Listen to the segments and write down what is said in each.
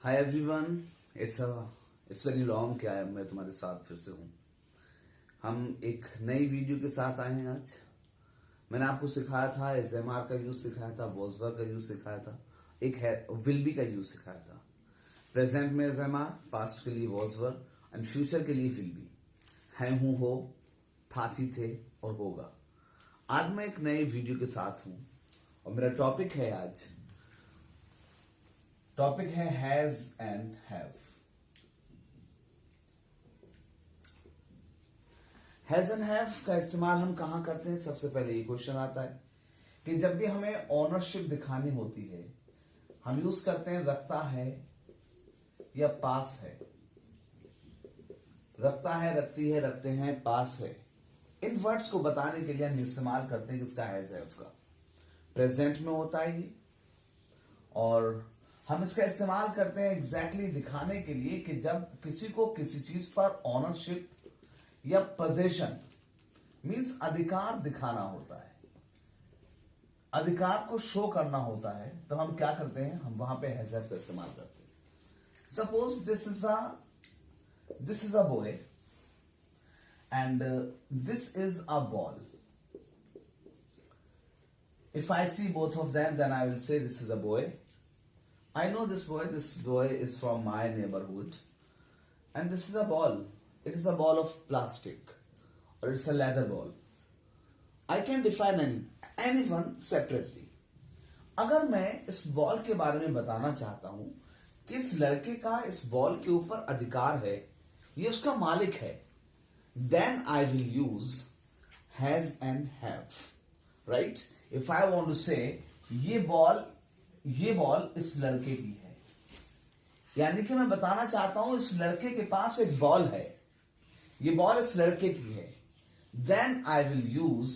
Hi everyone, it's very long क्या है, मैं तुम्हारे साथ फिर से हूँ। हम एक नई वीडियो के साथ आए हैं आज। मैंने आपको सिखाया था एसएमआर का यूज सिखाया था, वॉजवर का यूज सिखाया था, एक है विल बी का यूज सिखाया था। प्रेजेंट में एसएमआर, पास्ट के लिए वॉजवर एंड फ्यूचर के लिए विल बी। है, हूं, हो, था, थी, थे और होगा। आज मैं एक नए वीडियो के साथ हूं और मेरा टॉपिक है has and have. Has and have का इस्तेमाल हम कहां करते हैं? सबसे पहले ये क्वेश्चन आता है कि जब भी हमें ओनरशिप दिखानी होती है, हम यूज करते हैं रखता है या पास है। रखता है, रखती है, रखते हैं, पास है। इन वर्ड्स को बताने के लिए हम इस्तेमाल करते हैं किसका? हैज हैव का। प्रेजेंट में होता है ये, और हम इसका इस्तेमाल करते हैं एग्जैक्टली दिखाने के लिए कि जब किसी को किसी चीज पर ओनरशिप या पोजीशन मींस अधिकार दिखाना होता है, अधिकार को शो करना होता है, तो हम क्या करते हैं? हम वहां पे हैज हैव का इस्तेमाल करते हैं। Suppose this is a boy and this is a ball. If I see both of them, then I will say this is a boy. I know this boy is from my neighborhood. And this is a ball. It is a ball of plastic. Or it's a leather ball. I can define anyone separately. अगर मैं इस ball के बारे में बताना चाहता हूं कि इस लड़के का इस बॉल के ऊपर अधिकार है, ये उसका मालिक है, then I will use has and have. Right? If I want to say ये बॉल इस लड़के की है, यानी कि मैं बताना चाहता हूं इस लड़के के पास एक बॉल है, ये बॉल इस लड़के की है, then I will use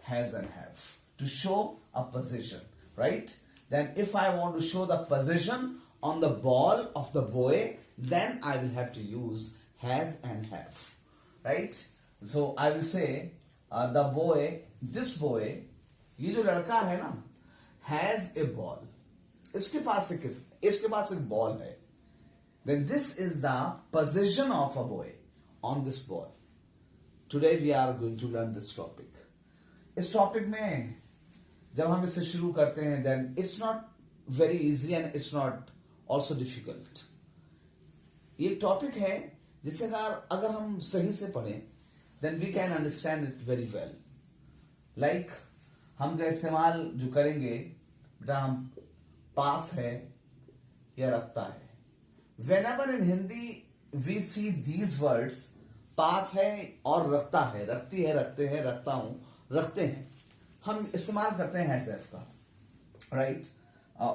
has and have to show a position, right? Then if I want to show the position on the ball of the boy, then I will have to use has and have, right? So I will say this boy, ये जो लड़का है ना, has a ball, इसके पास एक ball है, then this is the position of a boy on this ball. Today we are going to learn this topic. इस topic में जब हम इसे शुरू करते हैं, then it's not very easy and it's not also difficult. ये टॉपिक है जिसे अगर हम सही से पढ़ें, then we can understand it very well. Like हम का इस्तेमाल जो करेंगे बेटा, हम पास है या रखता है। Whenever in Hindi we see these words, पास है और रखता है, रखती है, रखते हैं, रखता हूं, रखते हैं, हम इस्तेमाल करते हैं हैज हैव का, राइट?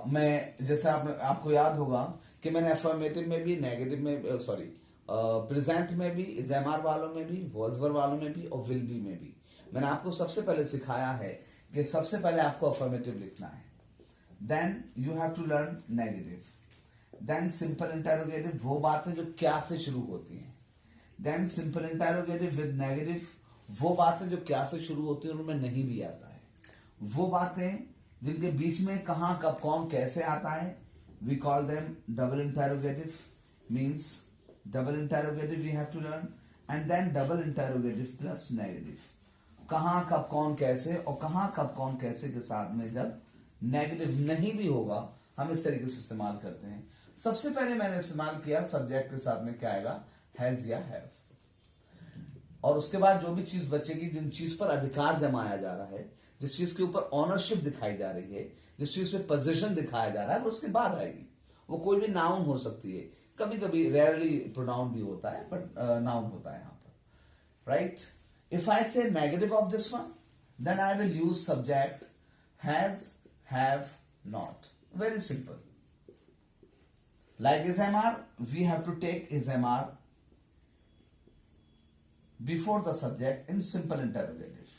मैं जैसे आपको याद होगा कि मैंने अफर्मेटिव में भी, नेगेटिव में, प्रेजेंट में भी, एसएमआर वालों में भी, वॉजवर वालों में भी और विल बी में भी मैंने आपको सबसे पहले सिखाया है कि सबसे पहले आपको अफर्मेटिव लिखना है, then you have to learn negative, then simple interrogative, वो बातें जो क्या से शुरू होती हैं, then simple interrogative with negative, वो बातें जो क्या से शुरू होती हैं उनमें नहीं भी आता है, वो बातें जिनके बीच में कहां, कब, कौन, कैसे आता है, we call them double interrogative. Means double interrogative we have to learn, and then double interrogative plus negative. कहां, कब, कौन, कैसे, और कहां, कब, कौन, कैसे के साथ में जब नेगेटिव नहीं भी होगा, हम इस तरीके से इस्तेमाल करते हैं। सबसे पहले मैंने इस्तेमाल किया सब्जेक्ट के साथ में क्या आएगा? हैज या हैव। और उसके बाद जो भी चीज बचेगी, जिन चीज पर अधिकार जमाया जा रहा है, जिस चीज के ऊपर ऑनरशिप दिखाई जा रही है, जिस चीज पे पोजीशन दिखाया जा रहा है, वो उसके बाद आएगी। वो कोई भी नाउन हो सकती है, कभी कभी रेयरली प्रोनाउन भी होता है, बट नाउन होता है यहां पर, right? If I say negative of this one, then I will use subject has, have, not. Very simple. Like SMR, we have to take SMR before the subject in simple interrogative.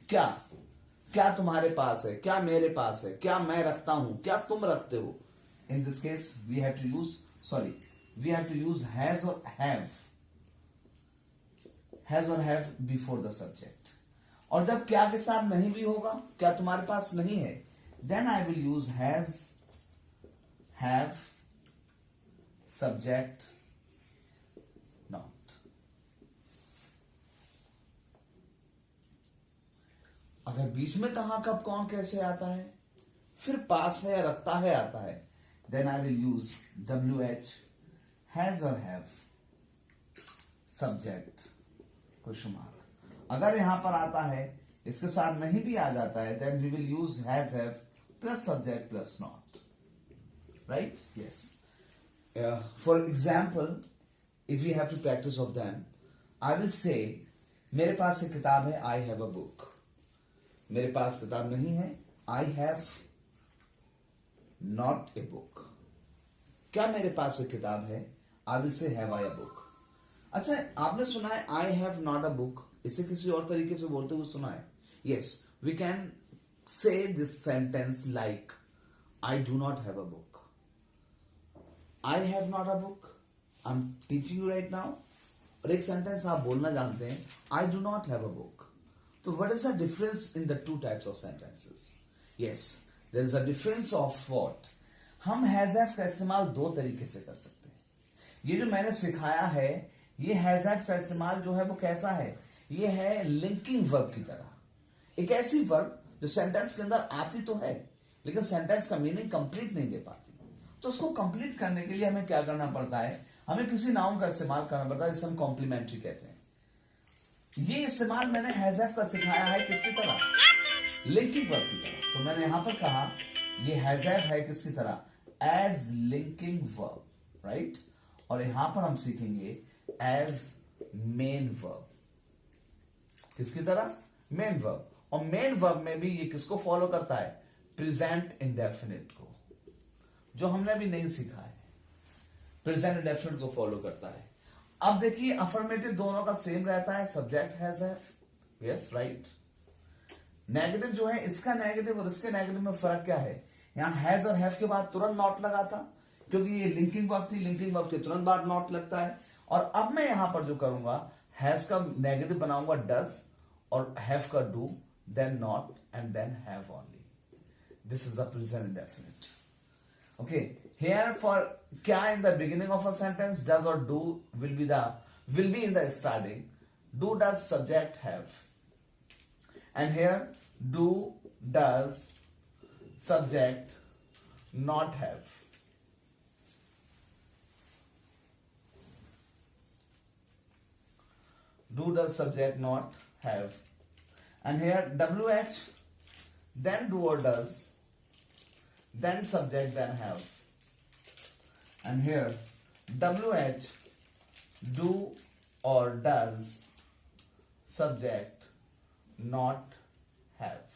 क्या तुम्हारे पास है? क्या मेरे पास है? क्या मैं रखता हूं? क्या तुम रखते हो? In this case, we have to use has or have. Has और हैव बिफोर द सब्जेक्ट। और जब क्या के साथ नहीं भी होगा, क्या तुम्हारे पास नहीं है, then I will use has, have subject not. अगर बीच में कहां कब कौन कैसे आता है, फिर पास है या रखता है आता है, then I will use WH, has or have, subject question mark. अगर यहां पर आता है, इसके साथ नहीं भी आ जाता है, then we will use has, have plus subject plus not. Right? Yes. For example, if we have to practice of them, I will say मेरे पास एक किताब है, I have a book. मेरे पास किताब नहीं है, I have not a book. क्या मेरे पास एक किताब है, I will say have I a book. अच्छा, आपने सुना है I have not a book, इसे किसी और तरीके से बोलते हुए सुना है? Yes, we can say this sentence like I do not have a book. I have not a book. I'm teaching you right now. और एक सेंटेंस आप बोलना जानते हैं, I do not have a book. तो what is the difference in the two types of sentences? Yes, there is a difference of what? हम has have का इस्तेमाल दो तरीके से कर सकते हैं। ये जो मैंने सिखाया है, ये has have का इस्तेमाल जो है वो कैसा है? ये है लिंकिंग वर्ब की तरह। एक ऐसी वर्ब जो सेंटेंस के अंदर आती तो है, लेकिन सेंटेंस का मीनिंग कंप्लीट नहीं दे पाती। तो उसको कंप्लीट करने के लिए हमें क्या करना पड़ता है? हमें किसी नाउन का इस्तेमाल करना पड़ता है, जिसे हम कॉम्प्लीमेंट्री कहते हैं। ये इस्तेमाल मैंने हैज हैव का सिखाया है किसकी तरह? लिंकिंग वर्ब की तरह। तो मैंने यहां पर कहा ये हैज हैव है किसकी तरह? As linking verb, right? और यहां पर हम सीखेंगे एज मेन वर्ब। किसकी तरह? Main verb. और मेन वर्ब में भी ये किसको फॉलो करता है? प्रेजेंट इंडेफिनिट को, जो हमने अभी नहीं सीखा है। प्रेजेंट इंडेफिनिट को फॉलो करता है। अब देखिए, अफर्मेटिव दोनों का सेम रहता है, subject has have, yes right. Negative जो है, इसका नेगेटिव और इसके नेगेटिव में फर्क क्या है? यहां हैज और हैव के बाद तुरंत नॉट लगा था, क्योंकि ये लिंकिंग वर्ब थी, लिंकिंग वर्ब के तुरंत बाद नॉट लगता है। और अब मैं यहां पर जो करूंगा, हैज का नेगेटिव बनाऊंगा डज, और हैव का do, then not, and then have only. This is a present indefinite. Okay, here for kya in the beginning of a sentence, does or do will be in the starting. Do, does, subject, have. And here do, does, subject, not have. Do, does, subject, not have. And here WH, then do or does, then subject, then have. And here WH, do or does, subject, not have.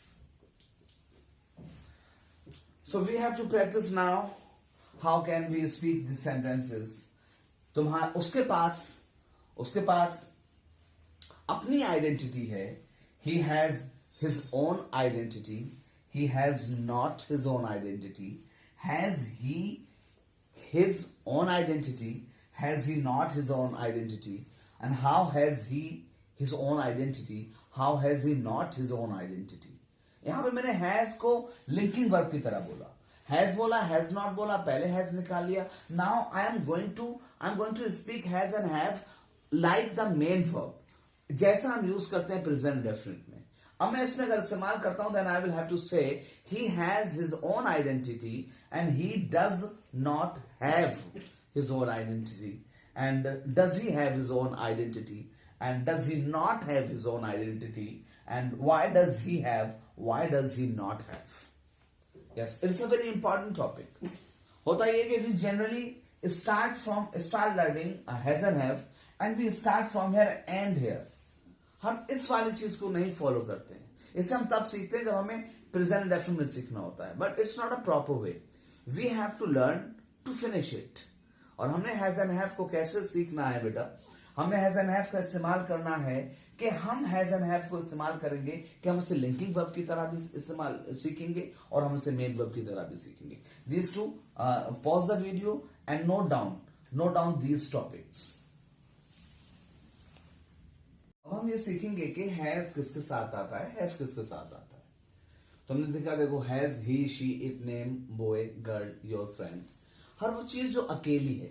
So we have to practice now. How can we speak these sentences? उसके पास अपनी identity है। He has his own identity. He has not his own identity. Has he his own identity? Has he not his own identity? And how has he his own identity? How has he not his own identity? यहां पे मैंने has को linking verb की तरह बोला। has बोला, has not बोला, पहले has निकाल लिया। Now I am going to speak has and have like the main verb, जैसा हम यूज करते हैं प्रेजेंट डेफिनेट में। अब मैं इसमें अगर इस्तेमाल करता हूं, then I will have to say he has his own identity and he does not have his own identity, and does he have his own identity, and does he not have his own identity, and why does he have, why does he not have. Yes, it's a very important topic. होता यह कि we generally start learning has and have, and we start from here and here. हम इस वाली चीज को नहीं follow करते हैं। इसे हम तब सीखते हैं जब हमें प्रेजेंट इंडेफिनिट सीखना होता है, but it's not a proper way. We have to learn to finish it. और हमने हैज एंड हैव को कैसे सीखना है बेटा? हमने हैज एंड हैव का इस्तेमाल करना है कि हम हैज एंड हैव को इस्तेमाल करेंगे कि हम उसे लिंकिंग वर्ब की तरह भी इस्तेमाल सीखेंगे, और हम उसे मेन वर्ब की तरह भी सीखेंगे। These two, pause the video and note down these topics. अब हम ये सीखेंगे कि हैज किसके साथ आता है, हैव किसके साथ आता है। तो हमने देखा, देखो, has, he, she, it, name, boy, girl, your friend. हर वो चीज जो अकेली है,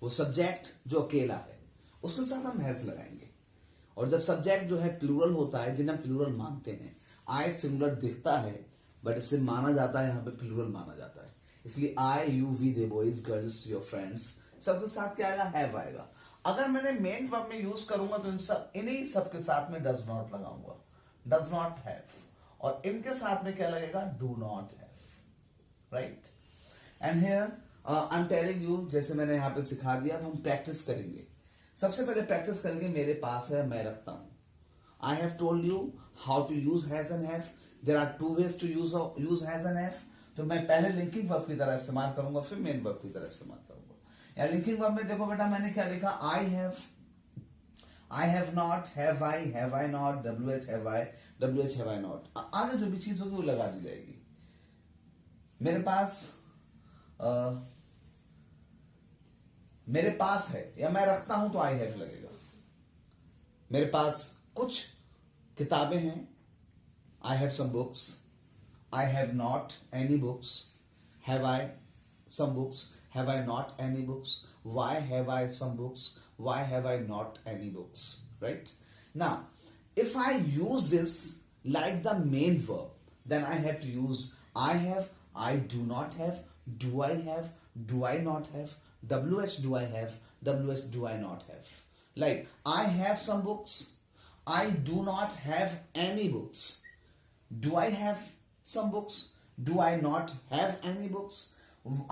वो सब्जेक्ट जो अकेला है उसके साथ हम हैज लगाएंगे। और जब सब्जेक्ट जो है प्लूरल होता है, जिन्हें प्लूरल मानते हैं, आई सिंगुलर दिखता है बट इसे माना जाता है, यहाँ पे प्लूरल माना जाता है, इसलिए I, you, we, they, boys, girls, your friends, सबके साथ क्या आएगा? हैव आएगा। अगर मैंने मेन वर्ब में यूज करूंगा तो इन्हीं सब के साथ में डज नॉट लगाऊंगा, डज नॉट हैव, और इनके साथ में क्या लगेगा? Do not have, right. And here I am telling you, जैसे मैंने यहां पे सिखा दिया, अब हम प्रैक्टिस करेंगे। सबसे पहले प्रैक्टिस करेंगे मेरे पास है, मैं रखता हूं। I have told you how to use has and have. There are two ways to use has and have. तो मैं पहले लिंकिंग वर्ब की तरह इस्तेमाल करूंगा, फिर मेन वर्ब की तरह इस्तेमाल करूंगा। या लिंकिंग वर्ब में देखो बेटा, मैंने क्या लिखा? I have not, have I not, WH have I not. आगे जो भी चीज होगी वो लगा दी जाएगी। मेरे पास है या मैं रखता हूं तो आई हैव लगेगा। मेरे पास कुछ किताबें हैं, I have some books. I have not any books. Have I some books? Have I not any books? Why have I some books? Why have I not any books? Right? Now, if I use this like the main verb, then I have to use I have, I do not have, do I have, do I not have, WH do I have, WH do I not have. Like, I have some books. I do not have any books. Do I have some books? Do I not have any books?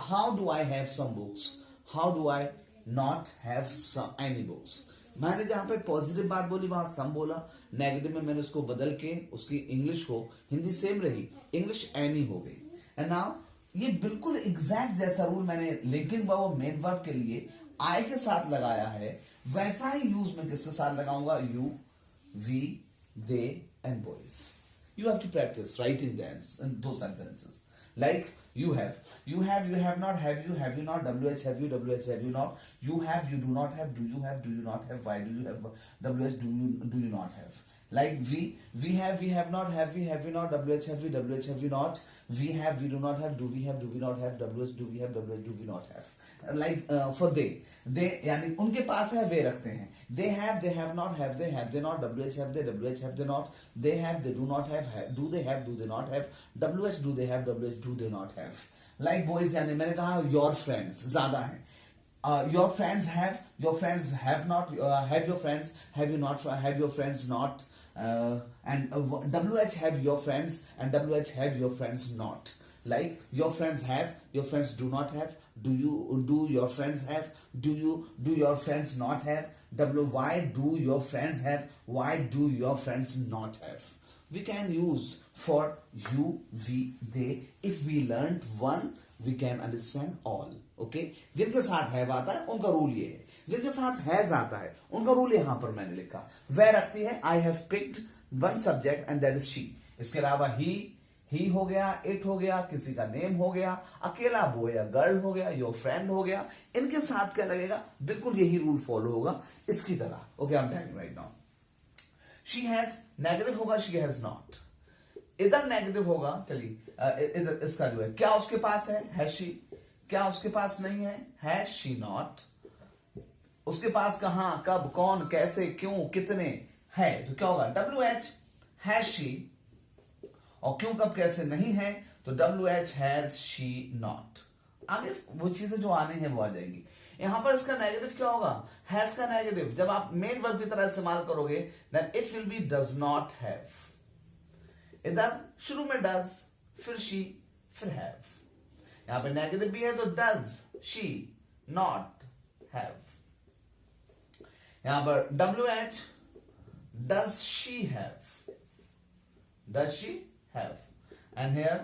How do I have some books? How do I not have any books? मैंने जहां पे positive बात बोली वहां सम बोला, negative में मैंने उसको बदल के उसकी इंग्लिश को, हिंदी सेम रही, इंग्लिश एनी हो गई। एंड नाउ ये बिल्कुल एग्जैक्ट जैसा रूल मैंने लिंकिंग वर्ब और मेन वर्ब के लिए आई के साथ लगाया है, वैसा ही यूज मैं किसके साथ लगाऊंगा? You, we, they and boys. You have to practice writing those sentences. Like you have not, have you not, WH have you not, you have, you do not have, do you not have, why do you have, WH do you not have. Like we have not, have you not, WH have you not, we have, we do not have, do we not have, WH do we have, WH do we not have. Like for they यानी उनके पास है, वे रखते हैं। they have not, have they not, WH have they not, they have, they do not have, do they not have, WH do they have, WH do they not have. Like boys यानी मैंने कहा your friends ज्यादा है, your friends have not, have your friends, have you not, have your friends not, and WH have your friends and WH have your friends not. Like your friends have, your friends do not have, do your friends have, do your friends not have, why do your friends have, why do your friends not have. We can use for you, we, they. If we learned one, we can understand all. Okay? जिनके साथ have आता है उनका rule ये है, जिनके साथ has आता है उनका रूल यहां पर मैंने लिखा। वह रखती है I have picked one subject and that is she. इसके अलावा ही हो गया, इट हो गया, किसी का नेम हो गया, अकेला बॉय या गर्ल हो गया, योर फ्रेंड हो गया, इनके साथ क्या लगेगा? बिल्कुल यही रूल फॉलो होगा इसकी तरह। Okay, I am telling right now. She has negative होगा, शी हैज नॉट। इधर नेगेटिव होगा, चलिए इधर इसका जो है, क्या उसके पास है? Has she. क्या उसके पास नहीं है? Has she not. उसके पास कहां, कब, कौन, कैसे, क्यों, कितने है, तो क्या होगा? WH has she. और क्यों, कब, कैसे नहीं है तो WH हैज शी नॉट। आगे वो चीजें जो आनी है वो आ जाएंगी। यहां पर इसका नेगेटिव क्या होगा? हैज का नेगेटिव जब आप मेन वर्ब की तरह इस्तेमाल करोगे then it will be does not have. इधर शुरू में डज, फिर शी, फिर हैव। यहां पे नेगेटिव भी है तो डज शी नॉट हैव। यहां पर WH does she have, does she have, and here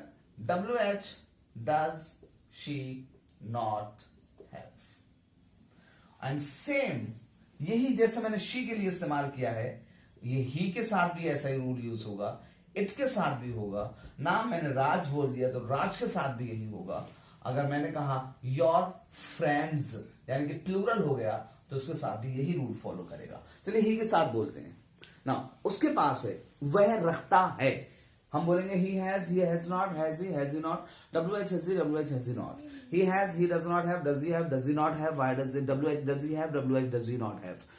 WH does she not have. And same यही जैसे मैंने she के लिए इस्तेमाल किया है, ये he के साथ भी ऐसा ही रूल यूज होगा, it के साथ भी होगा। नाम मैंने राज बोल दिया तो राज के साथ भी यही होगा। अगर मैंने कहा your friends यानी कि प्लूरल हो गया तो उसके साथ भी यही रूल फॉलो करेगा। चलिए ही के साथ बोलते हैं ना। उसके पास है, वह रखता है, हम बोलेंगे he has not, has he not, WH has he not। he has, he does not have, does he have, does he not have, why does it, wh does he have, wh does he not have.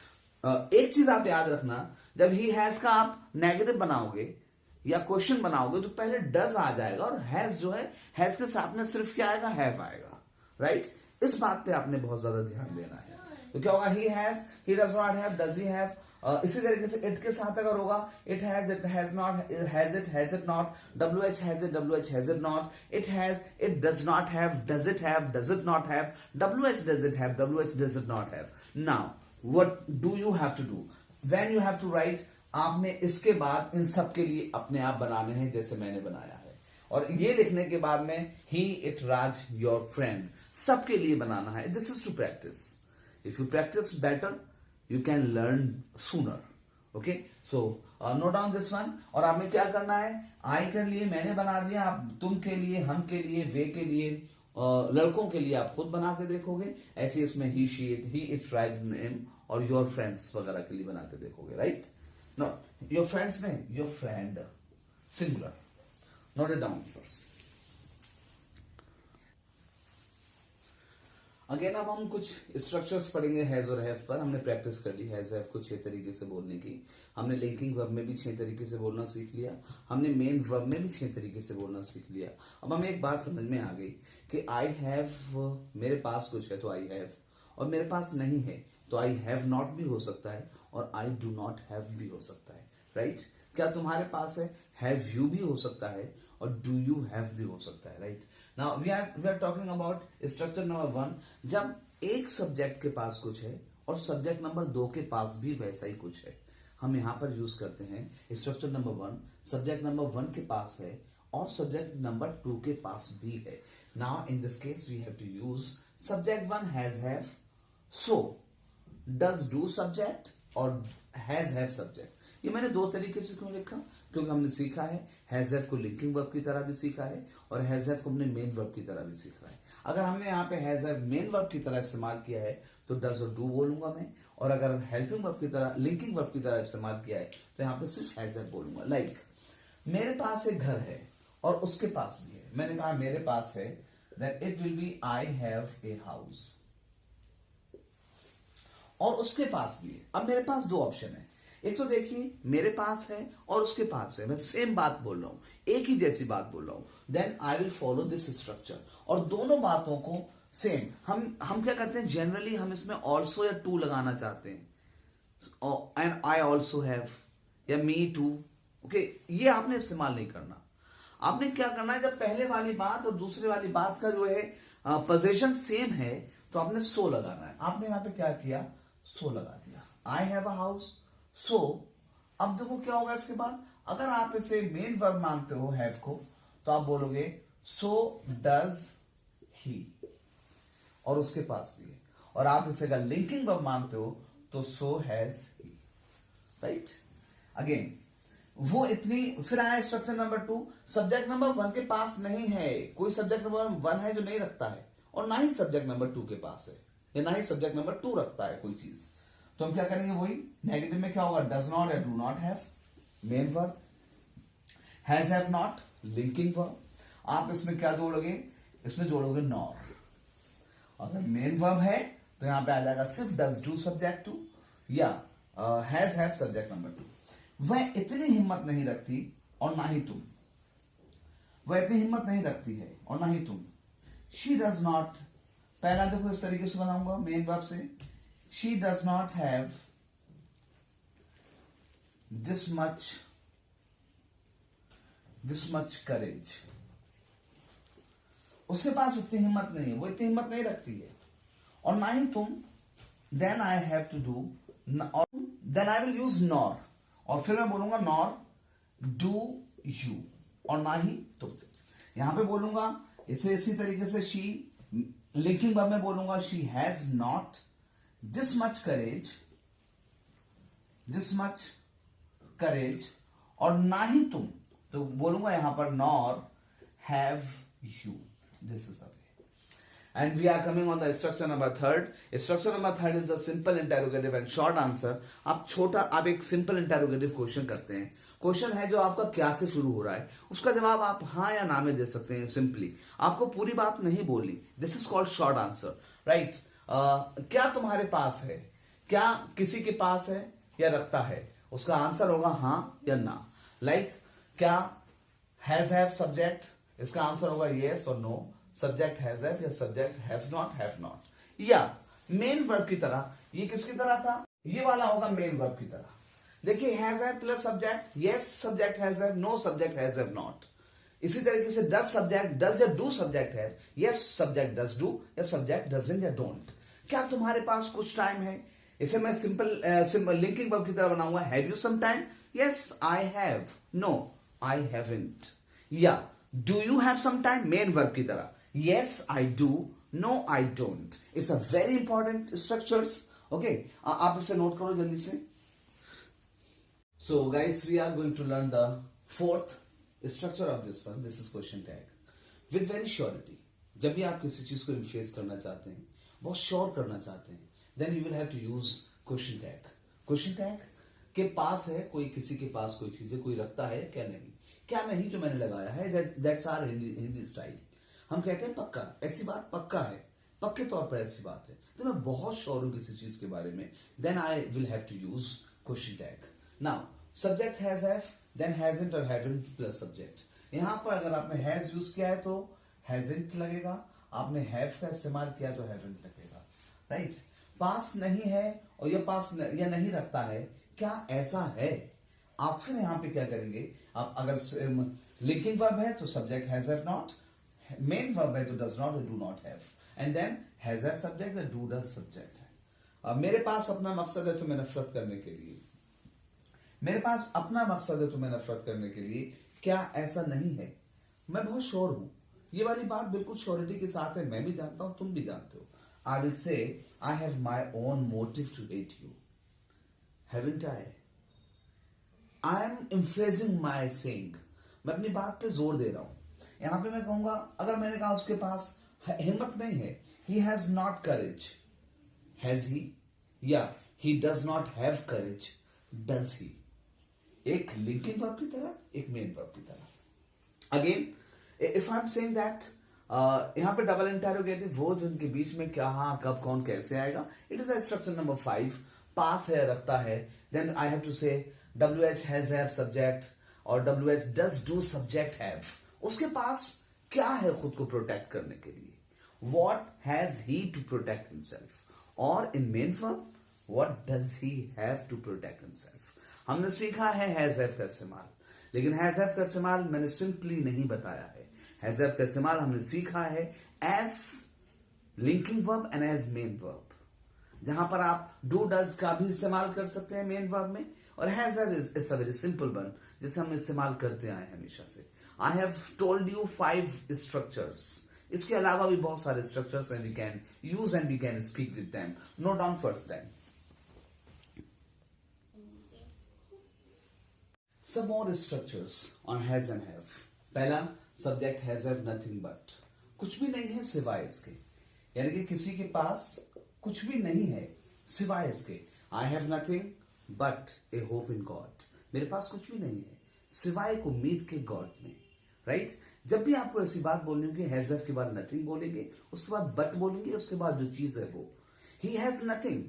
एक चीज आप याद रखना, जब he has का आप negative बनाओगे या क्वेश्चन बनाओगे तो पहले डज आ जाएगा और हैज जो है, हैज के साथ में सिर्फ क्या आएगा, हैव आएगा, राइट। इस बात पे आपने बहुत ज्यादा ध्यान देना है। तो क्या होगा, he has, he does not have, does he have. इसी तरीके से इट के साथ अगर होगा, it has not, has it not, WH has it, WH has it not, it has, it does not have, does it not have, WH does it have, WH does it not have. Now what do you have to do when you have to write, आपने इसके बाद इन सब के लिए अपने आप बनाने हैं जैसे मैंने बनाया है, और ये लिखने के बाद में ही, इट, राज, योर फ्रेंड, सबके लिए बनाना है। This is to practice. If you practice better you can learn sooner. Okay, so note down this one. और आपने क्या करना है, आई के लिए मैंने बना दिया, आप तुम के लिए, हम के लिए, वे के लिए, लड़कों के लिए आप खुद बना के देखोगे। ऐसे इसमें ही, शी, इट, राइट, नेम और योर फ्रेंड्स वगैरह के लिए बना के देखोगे, right. No, your friend's name, your friend, singular. Note it down first. Again अब हम कुछ स्ट्रक्चर्स पढ़ेंगे हैज और हैव पर। हमने प्रैक्टिस कर ली हैज हैव को 6 तरीके से बोलने की। हमने लिंकिंग वर्ब में भी 6 तरीके से बोलना सीख लिया। हमने मेन वर्ब में भी 6 तरीके से बोलना सीख लिया। अब हमें एक बात समझ में आ गई कि आई हैव, मेरे पास कुछ है तो आई हैव, और मेरे पास नहीं है तो आई हैव नॉट भी हो सकता है और आई डू नॉट हैव भी हो सकता है, राइट। क्या तुम्हारे पास है, हैव यू भी हो सकता है और डू यू हैव भी हो सकता है, right. Now we are talking about structure number 1, जब एक सब्जेक्ट के पास कुछ है और सब्जेक्ट नंबर 2 के पास भी वैसा ही कुछ है। हम यहां पर यूज करते हैं स्ट्रक्चर नंबर 1, सब्जेक्ट नंबर 1 के पास है और सब्जेक्ट नंबर 2 के पास भी है। Now in this case we have to use subject 1 has have, so does do subject और हैज हैव सब्जेक्ट। ये मैंने 2 तरीके से क्यों लिखा, क्योंकि हमने सीखा है हैज हैव को लिंकिंग वर्ब की तरह भी सीखा है और हैज हैव को हमने मेन वर्ब की तरह भी सीखा है। अगर हमने यहाँ पे हैज हैव मेन वर्ब की तरह इस्तेमाल किया है तो डज और डू बोलूंगा मैं, और अगर हेल्पिंग वर्ब की तरह, लिंकिंग वर्ब की तरह इस्तेमाल किया है तो यहाँ पे सिर्फ हैज हैव बोलूंगा। लाइक मेरे पास एक घर है और उसके पास भी है। मैंने कहा मेरे पास है, then it will be I have a house, और उसके पास भी है। अब मेरे पास 2 ऑप्शन है, एक तो देखिए मेरे पास है और उसके पास है, मैं सेम बात बोल रहा हूं, एक ही जैसी बात बोल रहा हूं, then I will follow this structure. और दोनों बातों को सेम हम क्या करते हैं, जनरली हम इसमें ऑल्सो या टू लगाना चाहते हैं, एंड आई ऑल्सो हैव या मी टू। ओके, ये आपने इस्तेमाल नहीं करना। आपने क्या करना है, जब पहले वाली बात और दूसरे वाली बात का जो है पोजीशन सेम है तो आपने सो लगाना है। आपने यहां पे क्या किया, सो लगा दिया, आई हैव अ हाउस, सो। अब देखो क्या होगा इसके बाद, अगर आप इसे मेन वर्ब मानते हो हैव को तो आप बोलोगे सो डज ही, और उसके पास भी है। और आप इसे अगर लिंकिंग वर्ब मानते हो तो so has he, right. Again वो इतनी, फिर आया स्ट्रक्चर नंबर 2, सब्जेक्ट नंबर 1 के पास नहीं है, कोई सब्जेक्ट नंबर 1 है जो नहीं रखता है, और ना ही सब्जेक्ट नंबर 2 के पास है, या ना ही सब्जेक्ट नंबर 2 रखता है कोई चीज, तो हम क्या करेंगे, वही नेगेटिव में क्या होगा, डज नॉट या do not have main verb, has have not linking verb. आप इसमें क्या जोड़ोगे, इसमें जोड़ोगे नॉर। अगर मेन वर्ब है तो यहां पे आ जाएगा सिर्फ डज डू सब्जेक्ट 2 या हैज हैव सब्जेक्ट नंबर 2। वह इतनी हिम्मत नहीं रखती और ना ही तुम, वह इतनी हिम्मत नहीं रखती है और ना ही तुम। शी डज नॉट, पहला देखो इस तरीके से बनाऊंगा मेन वर्ब से, she does not have this much करेज। उसके पास इतनी हिम्मत नहीं है, वो इतनी हिम्मत नहीं रखती है, और ना ही तुम। Then I have to do, और then I will use nor, और फिर मैं बोलूंगा नॉर डू यू, और ना ही तुम। यहां पे बोलूंगा इसे इसी तरीके से, शी लिंकिंग वर्ब में बोलूंगा she has not this much करेज, और ना ही तुम, तो बोलूंगा यहां पर nor have you. This is the way. And we are coming on the structure number third. Structure number third is the simple interrogative and short answer. आप एक simple interrogative question करते हैं. क्वेश्चन है जो आपका क्या से शुरू हो रहा है, उसका जवाब आप हाँ या ना में दे सकते हैं. सिंपली आपको पूरी बात नहीं बोलनी. This is called short answer, right. क्या तुम्हारे पास है, क्या किसी के पास है या रखता है, उसका आंसर होगा हाँ या ना. लाइक क्या हैज हैव सब्जेक्ट, इसका आंसर होगा यस और नो. सब्जेक्ट हैज हैव या subject has not have not. या मेन वर्ब की तरह, ये किसकी तरह था, ये वाला होगा मेन वर्ब की तरह. देखिए has have plus subject, yes subject has have, no subject has have not. इसी तरीके से डज सब्जेक्ट, डज या डू सब्जेक्ट है, यस सब्जेक्ट डज डू या सब्जेक्ट डजंट या डोंट. क्या तुम्हारे पास कुछ टाइम है, इसे मैं सिंपल लिंकिंग वर्ब की तरह बनाऊंगा. Have you some time, yes I have, no I haven't. या do you have some time, main verb की तरह, yes I do, no I don't. It's a very important structures. Okay, आप इसे note करो जल्दी से. So guys, we are going to learn the fourth structure of this one. This is question tag. With very surety. जब भी आप किसी चीज को रिफ्रेस करना चाहते हैं, बहुत श्योर करना चाहते हैं, then you will have to use question tag. Question tag के पास है, कोई किसी के पास कोई चीज है, कोई रखता है क्या नहीं. क्या नहीं जो मैंने लगाया है, that's our हिंदी स्टाइल. हम कहते हैं पक्का, ऐसी बात पक्का है, पक्के तौर पर ऐसी बात है, तो मैं बहुत श्योर हूं किसी चीज के बारे में, then I will have to use question tag. Now subject has have, then hasn't और haven't plus subject. यहां पर अगर आपने has यूज किया है तो hasn't लगेगा, आपने have का इस्तेमाल किया तो haven't लगेगा, राइट. पास नहीं है और ये पास या नहीं रखता है, क्या ऐसा है. आप फिर यहां पे क्या करेंगे, आप अगर लिंकिंग वर्ब है तो subject has have not, main verb है तो डज नॉट और do not have, and then has have subject और डू डज सब्जेक्ट है. अब मेरे पास अपना मकसद है तुम्हें नफरत करने के लिए, मेरे पास अपना मकसद है तुम्हें नफरत करने के लिए, क्या ऐसा नहीं है. मैं बहुत श्योर हूं, ये वाली बात बिल्कुल श्योरिटी के साथ है, मैं भी जानता हूं, तुम भी जानते हो. I will say I have my own motive to hate you, haven't I. I am emphasizing my saying, मैं अपनी बात पे जोर दे रहा हूं. यहां पे मैं कहूंगा, अगर मैंने कहा उसके पास हिम्मत नहीं है, he has not courage, has he, या he does not have courage, does he. एक लिंकिंग वर्ब की तरह, एक मेन वर्ब की तरह. Again if I am saying that, यहां पे डबल इंटरोगेटिव, वो जो उनके बीच में क्या, हाँ कब कौन कैसे आएगा. It is a structure number 5. पास है, रखता है, देन आई हैव टू से WH हैज हैव सब्जेक्ट और WH does do subject have. उसके पास क्या है खुद को प्रोटेक्ट करने के लिए, what has he to protect himself. और in main verb, what does he have to protect himself. हमने सीखा है हैज हैव का इस्तेमाल, लेकिन हैज हैव का इस्तेमाल मैंने सिंपली नहीं बताया है. हैज हैव का इस्तेमाल हमने सीखा है as linking verb and as main verb, जहां पर आप डू डज का भी इस्तेमाल कर सकते हैं मेन वर्ब में, और has have is a very simple one जिसे हम इस्तेमाल करते आए हैं हमेशा से. I have told you 5 structures. इसके अलावा भी बहुत सारे structures and we can use and we can speak with them. Note down first them. Some more structures on has and have. पहला, subject has have nothing but. कुछ भी नहीं है सिवाय इसके, यानी कि किसी के पास कुछ भी नहीं है सिवाय इसके. I have nothing but a hope in God. मेरे पास कुछ भी नहीं है सिवाय एक उम्मीद के गॉड में, राइट. जब भी आपको ऐसी बात बोलनी होगी, हैज हैव के बाद नथिंग बोलेंगे, उसके बाद बट बोलेंगे, उसके बाद जो चीज है वो, he has nothing,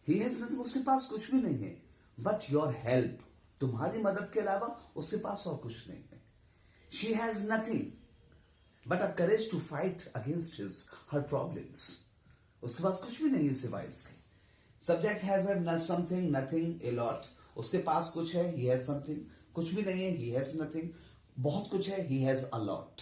he has nothing, उसके पास कुछ भी नहीं है. बट योर हेल्प, तुम्हारी मदद के अलावा उसके पास और कुछ नहीं है. She has nothing but a courage to fight against her problems. उसके पास कुछ भी नहीं है सिवाय इसके. Subject has something, nothing, a lot. उसके पास कुछ है, ही हैज समथिंग. कुछ भी नहीं है, ही हैज नथिंग. बहुत कुछ है, ही हैज अ लॉट.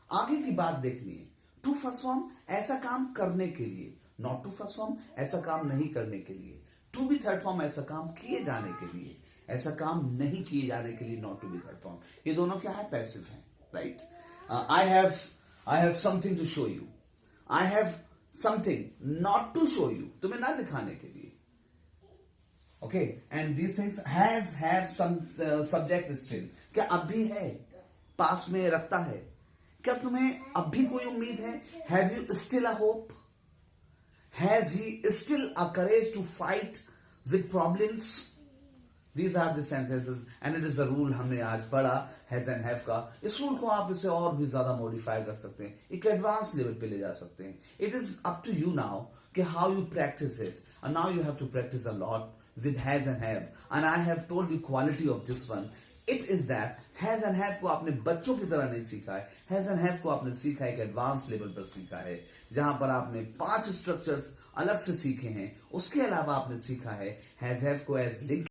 आगे की बात देखनी है. टू फर्स्ट फॉर्म, ऐसा काम करने के लिए. नॉट टू फर्स्ट फॉर्म, ऐसा काम नहीं करने के लिए. टू बी थर्ड फॉर्म, ऐसा काम किए जाने के लिए. ऐसा काम नहीं किए जाने के लिए not to be third form. ये दोनों क्या है, पैसिव है, right. I have something to show you. I have something not to show you, तुम्हें ना दिखाने के लिए. Okay, and these things has have some subject still. क्या अब भी है, पास में रखता है. क्या तुम्हें अब भी कोई उम्मीद है? Have you still a hope? Has he still a courage to fight with problems? These are the sentences and it is a rule हमने आज पढ़ा हैज एंड हैव का. इस रूल को आप इसे और भी ज्यादा मॉडिफाई कर सकते हैं, एक एडवांस लेवल पे ले जा सकते हैं. It is up to you now कि how you practice it. And now you have to practice a lot with has and have, and I have told you quality of this one. It is that has and have को आपने बच्चों की तरह नहीं सीखा है. has and have को आपने सीखा एक एडवांस लेवल पर सीखा है, जहां पर आपने 5 स्ट्रक्चर्स अलग से सीखे हैं. उसके अलावा आपने सीखा है has have को एज लिंक